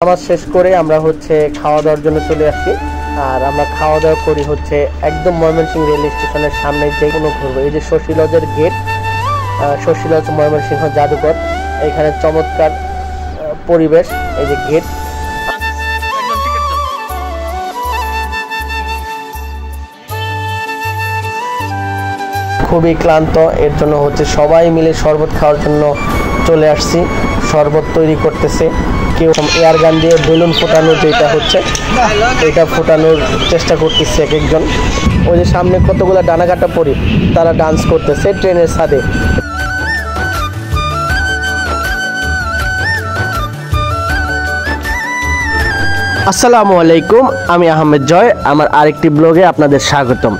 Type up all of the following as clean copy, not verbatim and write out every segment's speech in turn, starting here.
নামাজ শেষ করে আমরা হচ্ছে খাওয়া দাওয়ার জন্য চলে আসছি। আর আমরা খাওয়া দাওয়া করি হচ্ছে একদম ময়মনসিংহ রেল স্টেশনের সামনে যে কোনো ঘুরবো। এই যে শশীলজের গেট, শশীলজ ময়মনসিংহ জাদুঘর, এখানে চমৎকার পরিবেশ। এই যে গেট, খুবই ক্লান্ত, এর জন্য হচ্ছে সবাই মিলে শরবত খাওয়ার জন্য চলে আসছি। শরবত তৈরি করতেছে কেউ, এয়ার গান দিয়ে বেলুন ফোটানোর যেটা হচ্ছে এটা ফোটানোর চেষ্টা করতেছে এক একজন। ওই যে সামনে কতগুলো ডানাকাটা পরি, তারা ডান্স করতেছে ট্রেনের ছাদে। আসসালামু আলাইকুম, আমি আহমেদ জয়, আমার আরেকটি ব্লগে আপনাদের স্বাগতম।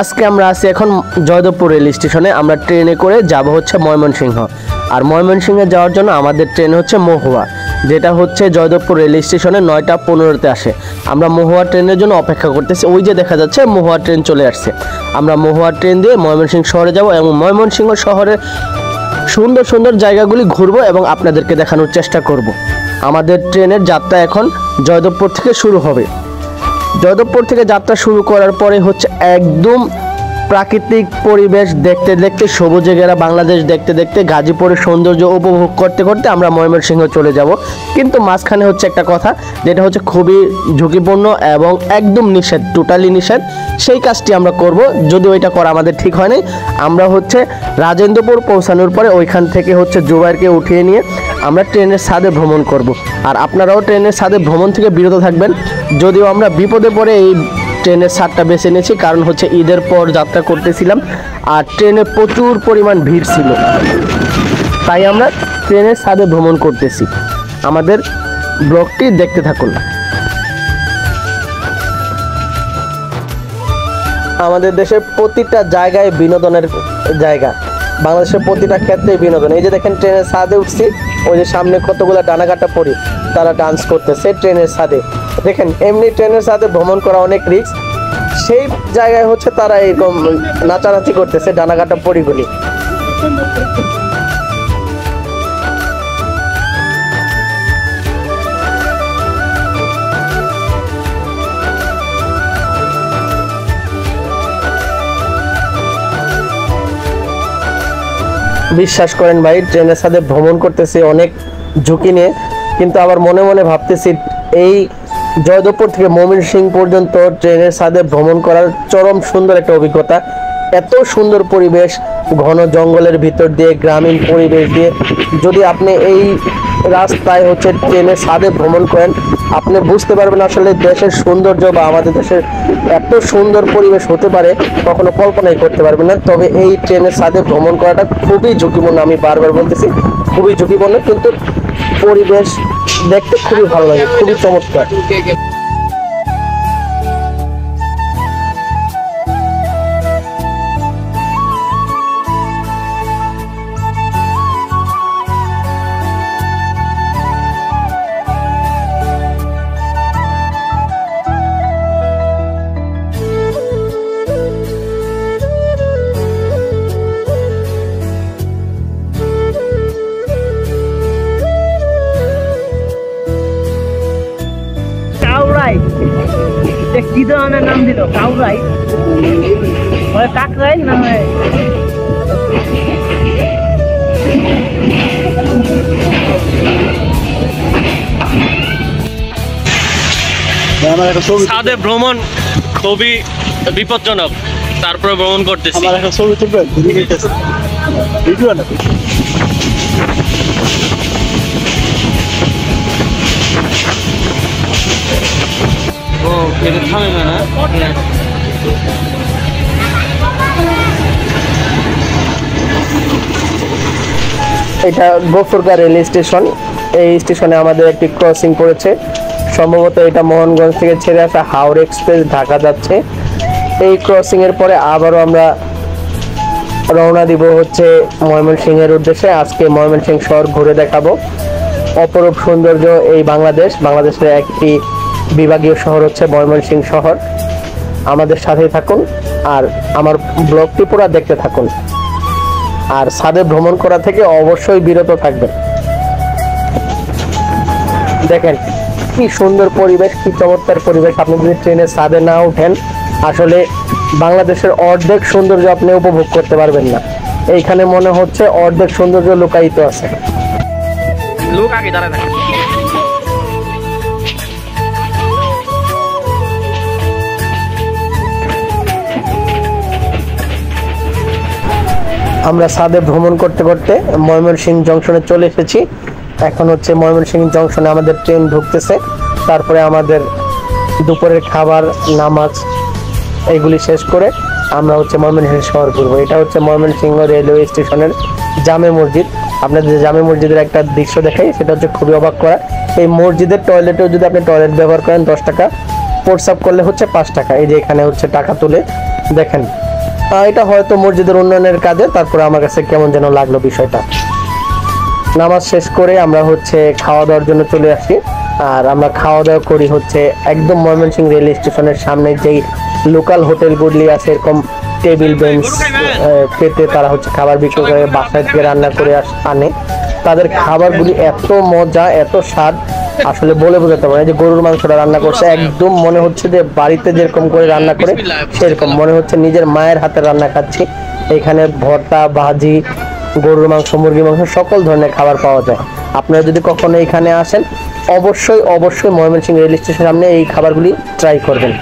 আজকে আমরা আছি এখন জয়দেবপুর রেল স্টেশনে। আমরা ট্রেনে করে যাব হচ্ছে ময়মনসিংহ। আর ময়মনসিংহে যাওয়ার জন্য আমাদের ট্রেন হচ্ছে মহুয়া, যেটা হচ্ছে জয়দেবপুর রেল স্টেশনে 9টা 15-তে আসে। আমরা মহুয়া ট্রেনের জন্য অপেক্ষা করতেছি। ওই যে দেখা যাচ্ছে মহুয়া ট্রেন চলে আসছে। আমরা মহুয়া ট্রেন দিয়ে ময়মনসিংহ শহরে যাব এবং ময়মনসিংহ শহরের সুন্দর সুন্দর জায়গাগুলি ঘুরবো এবং আপনাদেরকে দেখানোর চেষ্টা করব। আমাদের ট্রেনের যাত্রা এখন জয়দেবপুর থেকে শুরু হবে। জয়দেবপুর থেকে যাত্রা শুরু করার পরে হচ্ছে একদম প্রাকৃতিক পরিবেশ দেখতে দেখতে, সবুজে ঘেরা বাংলাদেশ দেখতে দেখতে, গাজীপুরের সৌন্দর্য উপভোগ করতে করতে আমরা ময়মনসিংহ চলে যাব। কিন্তু মাঝখানে হচ্ছে একটা কথা, যেটা হচ্ছে খুবই ঝুঁকিপূর্ণ এবং একদম নিষেধ, টোটালি নিষেধ। সেই কাজটি আমরা করব, যদি ওইটা করা আমাদের ঠিক হয় নাই। আমরা হচ্ছে রাজেন্দ্রপুর পৌঁছানোর পরে ওইখান থেকে হচ্ছে জুবাইরকে উঠিয়ে নিয়ে আমরা ট্রেনের ছাদে ভ্রমণ করব। আর আপনারাও ট্রেনের ছাদে ভ্রমণ থেকে বিরত থাকবেন। যদিও আমরা বিপদে পড়ে এই ট্রেনের ছাদটা বেছে নিয়েছি, কারণ হচ্ছে ঈদের পর যাত্রা করতেছিলাম আর ট্রেনে প্রচুর পরিমাণ ভিড় ছিল, তাই আমরা ট্রেনের ছাদে ভ্রমণ করতেছি। আমাদের ব্লগটি দেখতে থাকুন। আমাদের দেশের প্রতিটা জায়গায় বিনোদনের জায়গা, বাংলাদেশের প্রতিটা ক্ষেত্রে বিনোদন। এই যে দেখেন ট্রেনের ছাদে উঠছি, ওই যে সামনে কতগুলো ডানাকাটা পরি, তারা ডান্স করতেছে ট্রেনের ছাদে। দেখেন এমনি ট্রেনের ছাদে ভ্রমণ করা অনেক রিস্ক, সেই জায়গায় হচ্ছে তারা এরকম নাচানাচি করতেছে ডানাকাটা পরিগুলি। বিশ্বাস করেন ভাই, ট্রেনের সাথে ভ্রমণ করতেছি অনেক ঝুঁকি নিয়ে, কিন্তু আবার মনে মনে ভাবতেছি এই জয়দেবপুর থেকে ময়মনসিংহ পর্যন্ত ট্রেনের সাথে ভ্রমণ করার চরম সুন্দর একটা অভিজ্ঞতা। এত সুন্দর পরিবেশ, ঘন জঙ্গলের ভিতর দিয়ে, গ্রামীণ পরিবেশ দিয়ে যদি আপনি এই রাস্তায় হচ্ছে ট্রেনের ছাদে ভ্রমণ করেন, আপনি বুঝতে পারবেন আসলে দেশের সৌন্দর্য বা আমাদের দেশের এত সুন্দর পরিবেশ হতে পারে কখনো কল্পনাই করতে পারবেন না। তবে এই ট্রেনের ছাদে ভ্রমণ করাটা খুবই ঝুঁকিপূর্ণ, আমি বারবার বলতেছি খুবই ঝুঁকিপূর্ণ, কিন্তু পরিবেশ দেখতে খুবই ভালো লাগে, খুবই চমৎকার। কি ধরনের নাম দিল? কাউরাই, কাকরাই না হয় ছাদে ভ্রমণ খুবই বিপজ্জনক, তারপরে ভ্রমণ করতেছি। আমার একটা ছবি তুলবে, ভিডিও না এটা গফরগাঁ রেল স্টেশন। এই স্টেশনে আমাদের একটি ক্রসিং পড়েছে, সম্ভবত এটা মোহনগঞ্জ থেকে ছেড়ে আসা হাওড়া এক্সপ্রেস ঢাকা যাচ্ছে। এই ক্রসিং এর পরে আবারও আমরা রওনা দিব হচ্ছে ময়মনসিংহের উদ্দেশ্যে। আজকে ময়মনসিংহ শহর ঘুরে দেখাবো। অপরূপ সৌন্দর্য এই বাংলাদেশের একটি বিভাগীয় শহর হচ্ছে ময়মনসিংহ শহর। আমাদের সাথেই থাকুন আর আমার ব্লগটি পুরো দেখতে থাকুন। আর ছাদে ভ্রমণ করা থেকে অবশ্যই বিরত থাকবেন। দেখেন কি সুন্দর পরিবেশ, কি চমৎকার পরিবেশ। আপনি যদি ট্রেনের ছাদে না ওঠেন আসলে বাংলাদেশের অর্ধেক সৌন্দর্য আপনি উপভোগ করতে পারবেন না। এইখানে মনে হচ্ছে অর্ধেক সৌন্দর্য লুকায়িত আছে। লোক আগে দাঁড়ায় থাকে। আমরা ছাদে ভ্রমণ করতে করতে ময়মনসিংহ জংশনে চলে এসেছি। এখন হচ্ছে ময়মনসিংহ জংশনে আমাদের ট্রেন ঢুকতেছে। তারপরে আমাদের দুপুরের খাবার, নামাজ এইগুলি শেষ করে আমরা হচ্ছে ময়মনসিংহ শহর ঘুরবো। এটা হচ্ছে ময়মনসিংহ রেলওয়ে স্টেশনের জামে মসজিদ। আপনাদের যে জামে মসজিদের একটা দৃশ্য দেখাই, সেটা হচ্ছে খুবই অবাক করা। এই মসজিদের টয়লেটেও যদি আপনি টয়লেট ব্যবহার করেন 10 টাকা, প্রস্রাব করলে হচ্ছে 5 টাকা। এই যে এখানে হচ্ছে টাকা তুলে দেখেন। এটা হয়তো মসজিদের উন্নয়নের কাজে। তারপরে আমার কাছে কেমন যেন লাগলো বিষয়টা। নামাজ শেষ করে আমরা হচ্ছে খাওয়া দাওয়ার জন্য চলে আসি। আর আমরা খাওয়া দাওয়া করি হচ্ছে একদম ময়মনসিংহ রেল স্টেশনের সামনে যেই লোকাল হোটেলগুলি আছে, এরকম টেবিল বেঞ্চ পেতে তারা হচ্ছে খাবার বিক্রি করে, বাসায় থেকে রান্না করে আনে। তাদের খাবারগুলি এত মজা, এত স্বাদ, আসলে বলে বোঝাতে পারে। যে গরুর মাংসটা রান্না করছে একদম মনে হচ্ছে যে বাড়িতে যেরকম করে রান্না করে সেরকম মনে হচ্ছে নিজের মায়ের হাতে রান্না খাচ্ছি। এখানে ভর্তা, ভাজি, গরুর মাংস, মুরগির মাংস, সকল ধরনের খাবার পাওয়া যায়। আপনারা যদি কখনো এখানে আসেন অবশ্যই অবশ্যই ময়মনসিংহ রেল স্টেশনের সামনে এই খাবারগুলি ট্রাই করবেন।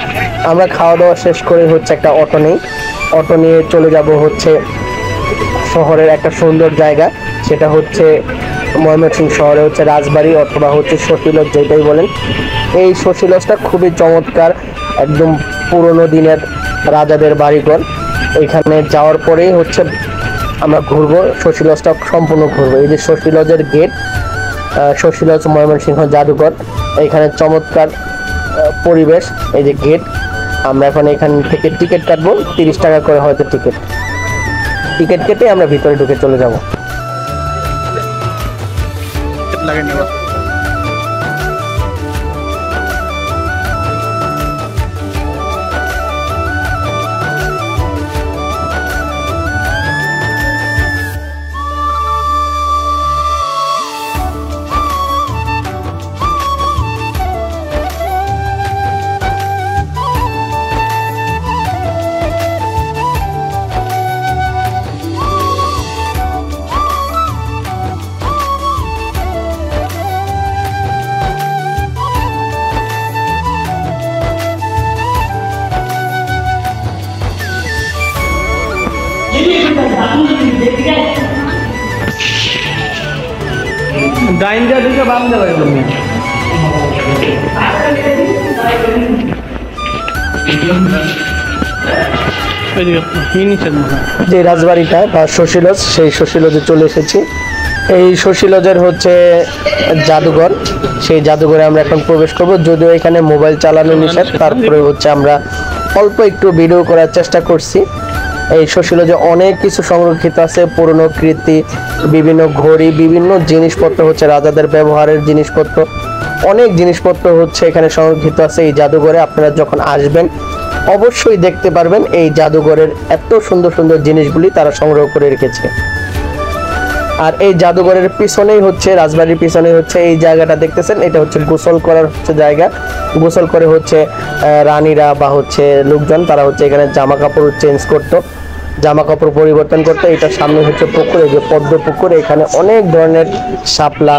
আমরা খাওয়া দাওয়া শেষ করে হচ্ছে একটা অটো নেই। অটো নিয়ে চলে যাব হচ্ছে শহরের একটা সুন্দর জায়গা, সেটা হচ্ছে ময়মনসিংহ শহরে হচ্ছে রাজবাড়ি অথবা হচ্ছে শশীলজ, যেটাই বলেন। এই শশীলজটা খুবই চমৎকার, একদম পুরনো দিনের রাজাদের বাড়িঘর। এখানে যাওয়ার পরেই হচ্ছে আমরা ঘুরবো, শশীলজটা সম্পূর্ণ ঘুরবো। এই যে শশীলজের গেট, শশীলজ ময়মনসিংহ জাদুঘর, এখানে চমৎকার পরিবেশ। এই যে গেট, আমরা এখন এখান থেকে টিকিট কাটবো, 30 টাকা করে হয়তো টিকিট কেটে আমরা ভিতরে ঢুকে চলে যাব। ডাইন দিয়ে দিকে বাম দেবে তুমি। যে রাজবাড়িটা বা শশীলজ, সেই শশীলজে চলে এসেছি। এই শশীলজের হচ্ছে জাদুঘর, সেই জাদুঘরে আমরা এখন প্রবেশ করব। যদিও এখানে মোবাইল চালানো নিষেধ, তারপরে হচ্ছে আমরা অল্প একটু ভিডিও করার চেষ্টা করছি। এই শশীলজে অনেক কিছু সংরক্ষিত আছে, পুরনো কীর্তি, বিভিন্ন ঘড়ি, বিভিন্ন জিনিসপত্র হচ্ছে রাজাদের ব্যবহারের জিনিসপত্র, অনেক জিনিসপত্র হচ্ছে এখানে সংরক্ষিত আছে এই জাদুঘরে। আপনারা যখন আসবেন অবশ্যই দেখতে পারবেন এই জাদুঘরের এত সুন্দর সুন্দর জিনিসগুলি তারা সংগ্রহ করে রেখেছে। আর এই জাদুঘরের পিছনেই হচ্ছে, রাজবাড়ির পিছনেই হচ্ছে এই জায়গাটা দেখতেছেন, এটা হচ্ছে গোসল করার হচ্ছে জায়গা। গোসল করে হচ্ছে রানীরা বা হচ্ছে লোকজন তারা হচ্ছে এখানে জামা কাপড় চেঞ্জ করতো, জামা কাপড় পরিবর্তন করতে। এটার সামনে হচ্ছে পুকুর, এই যে পদ্ম পুকুর, এখানে অনেক ধরনের শাপলা,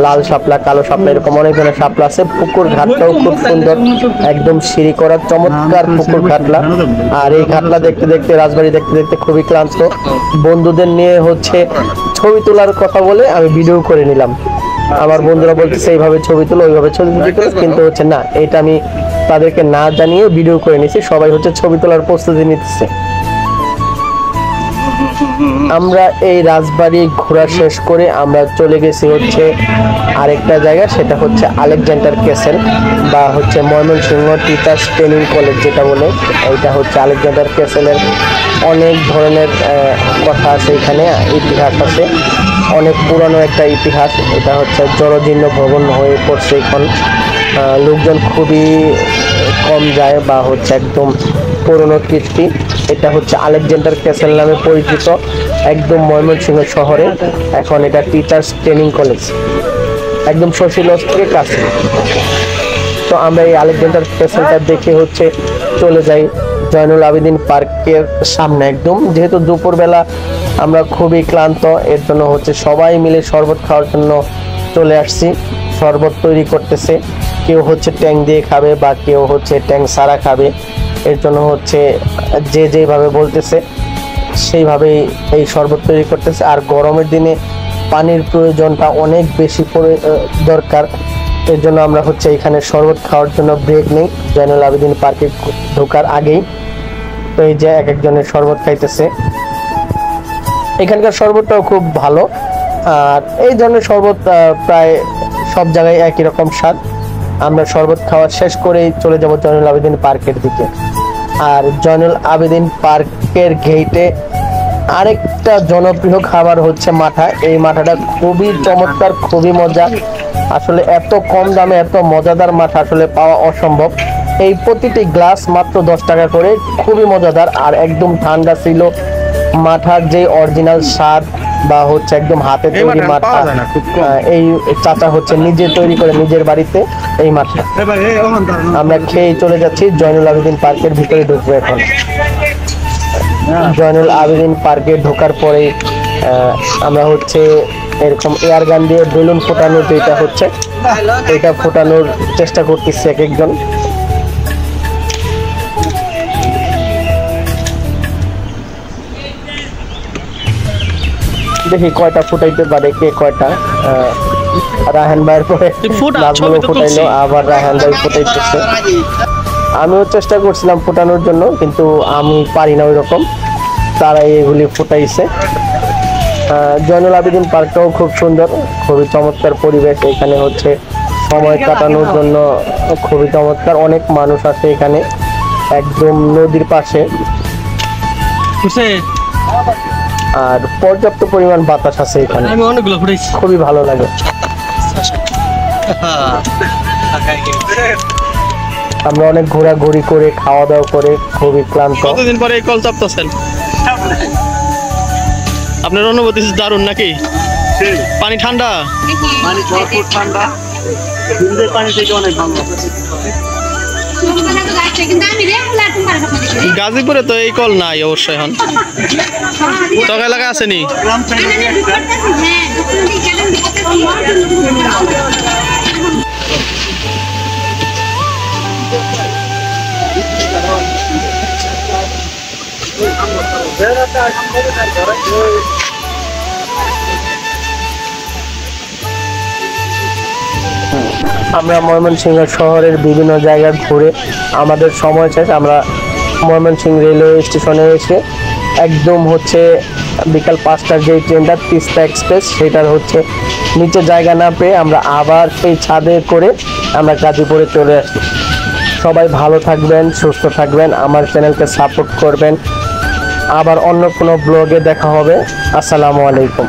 লাল শাপলা, কালো শাপলা, এরকম অনেক ধরনের শাপলা আছে। পুকুর ঘাটটাও খুব সুন্দর, একদম সিঁড়ি করা চমৎকার পুকুর ঘাটলা। আর এই ঘাটলা দেখতে দেখতে, রাজবাড়ি দেখতে দেখতে খুবই ক্লান্ত। বন্ধুদের নিয়ে হচ্ছে ছবি তোলার কথা বলে আমি ভিডিও করে নিলাম। আমার বন্ধুরা বলতেছে এইভাবে ছবি তুলো, ওইভাবে ছবি তুলো, কিন্তু হচ্ছে না, এটা আমি তাদেরকে না জানিয়ে ভিডিও করে নিয়েছি। সবাই হচ্ছে ছবি তোলার প্রস্তুতি নিতেছে। আমরা এই রাজবাড়ি ঘোরা শেষ করে আমরা চলে গেছি হচ্ছে আরেকটা জায়গা, সেটা হচ্ছে আলেকজান্ডার ক্যাসেল বা হচ্ছে ময়মনসিংহ টিচার্স ট্রেনিং কলেজ যেটা বলে। এটা হচ্ছে আলেকজান্ডার ক্যাসেলের অনেক ধরনের কথা আছে, এখানে ইতিহাস আছে, অনেক পুরানো একটা ইতিহাস। এটা হচ্ছে জরাজীর্ণ ভবন হয়ে পড়ছে এখন, লোকজন খুবই কম যায় বা হচ্ছে একদম পুরনো কীর্তি। এটা হচ্ছে আলেকজান্ডার ক্যাসেল নামে পরিচিত একদম ময়মনসিংহ শহরে। এখন এটা টিচার্স ট্রেনিং কলেজ। একদম শশীলজ থেকে কাছে। তো আমরা এই আলেকজান্ডার স্টেশনটা দেখে হচ্ছে চলে যাই জয়নুল আবেদিন পার্কের সামনে একদম। যেহেতু দুপুরবেলা আমরা খুবই ক্লান্ত, এর জন্য হচ্ছে সবাই মিলে শরবত খাওয়ার জন্য চলে আসছি। শরবত তৈরি করতেছে, কেউ হচ্ছে ট্যাং দিয়ে খাবে বা কেউ হচ্ছে ট্যাং ছাড়া খাবে। এর জন্য হচ্ছে যে যেভাবে বলতেছে সেইভাবেই এই শরবত তৈরি করতেছে। আর গরমের দিনে পানির প্রয়োজনটা অনেক বেশি দরকার। এর জন্য আমরা হচ্ছে এখানে শরবত খাওয়ার জন্য ব্রেক নেই জয়নুল আবেদিন পার্কে ঢোকার আগেই। তো এই যে এক একজনের শরবত খাইতেছে। এখানকার শরবতটাও খুব ভালো। আর এই ধরনের শরবত প্রায় সব জায়গায় একই রকম স্বাদ। আমরা শরবত খাওয়া শেষ করেই চলে যাব জয়নুল আবেদিন পার্কের দিকে। আর জয়নুল আবেদিন পার্কের গেটে আরেকটা জনপ্রিয় খাবার হচ্ছে মাঠা। এই মাঠাটা খুবই চমৎকার, খুবই মজা। আসলে এত কম দামে এত মজাদার মাঠা আসলে পাওয়া অসম্ভব। এই প্রতিটি গ্লাস মাত্র 10 টাকা করে, খুবই মজাদার আর একদম ঠান্ডা ছিল। মাঠার যে অরিজিনাল স্বাদ বা হচ্ছে একদম হাতে তৈরি মাঠা, এই চাচা হচ্ছে নিজে তৈরি করে নিজের বাড়িতে এই মাঠা। আমরা খেয়ে চলে যাচ্ছি জয়নুল আবেদিন পার্কের ভিতরে ঢুকবো এখন। জয়নুল আবেদিন পার্কে ঢোকার পরে আমরা হচ্ছে এরকম এয়ার গান দিয়ে বেলুন ফোটানোর যেটা হচ্ছে এটা ফোটানোর চেষ্টা করতেছে এক একজন। দেখি কয়টা ফুটাইতে পারে, কে কয়টা। রায়হান ভাইয়ের পরে নাজমুল ফুটাইলো, আবার রায়হান ভাই ফুটাইতেছে। আমিও চেষ্টা করছিলাম ফোটানোর জন্য, কিন্তু আমি পারি না ওই রকম। তারাই এগুলি ফুটাইছে। জয়নুল আবেদিন পার্কটাও খুব সুন্দর, খুবই চমৎকার পরিবেশ। এখানে হচ্ছে সময় কাটানোর জন্য খুবই চমৎকার। অনেক মানুষ আছে এখানে, একদম নদীর পাশে। আর পর্যাপ্ত পরিমাণ বাতাস আছে এখানে, খুবই ভালো লাগে। আমরা অনেক ঘোরাঘুরি করে খাওয়া দাওয়া করে খুবই ক্লান্ত। কতদিন পরে এই কল চাপতেছেন? আপনার অনুভূতি দারুণ নাকি? পানি ঠান্ডা, পানি ভরপুর ঠান্ডা, পানি থেকে অনেক ভালো। গাজীপুরে তো এই কল নাই অবশ্যই। এখন তোর এলাকায় আসেনি? আমরা ময়মনসিংহ শহরের বিভিন্ন জায়গায় ঘুরে আমাদের সময় শেষ। আমরা ময়মনসিংহ রেলওয়ে স্টেশনে এসে একদম হচ্ছে বিকাল 5টার যে ট্রেনটা তিস্তা এক্সপ্রেস, সেটার হচ্ছে নিচে জায়গা না পেয়ে আমরা আবার সেই ছাদে করে আমরা গাজীপুরে চলে আসি। সবাই ভালো থাকবেন, সুস্থ থাকবেন, আমার চ্যানেলকে সাপোর্ট করবেন। আবার অন্য কোনো ব্লগে দেখা হবে। আসসালামু আলাইকুম।